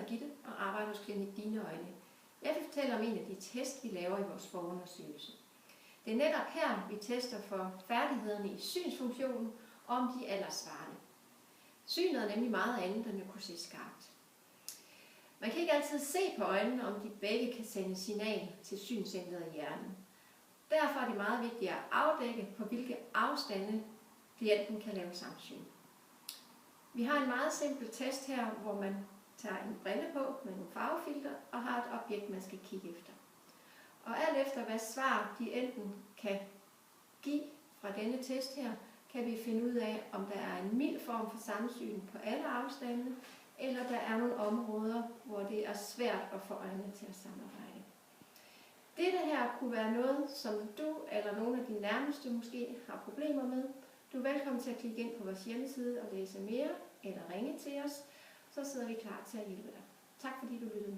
Gitte og arbejder hos Klinik Dine Øjne. Jeg vil fortælle om en af de test, vi laver i vores forundersøgelse. Det er netop her, vi tester for færdighederne i synsfunktionen og om de er alderssvarende. Synet er nemlig meget andet, end at kunne se skarpt. Man kan ikke altid se på øjnene, om de begge kan sende signal til synscentret i hjernen. Derfor er det meget vigtigt at afdække, på hvilke afstande klienten kan lave samsyn. Vi har en meget simpel test her, hvor man tager en brille på med nogle farvefilter og har et objekt, man skal kigge efter. Og alt efter hvad svar de enten kan give fra denne test her, kan vi finde ud af, om der er en mild form for samsyn på alle afstande, eller der er nogle områder, hvor det er svært at få øjnene til at samarbejde. Dette her kunne være noget, som du eller nogle af dine nærmeste måske har problemer med. Du er velkommen til at klikke ind på vores hjemmeside og læse mere, eller ringe til os, så sidder vi klar til at hjælpe dig. Tak fordi du lyttede.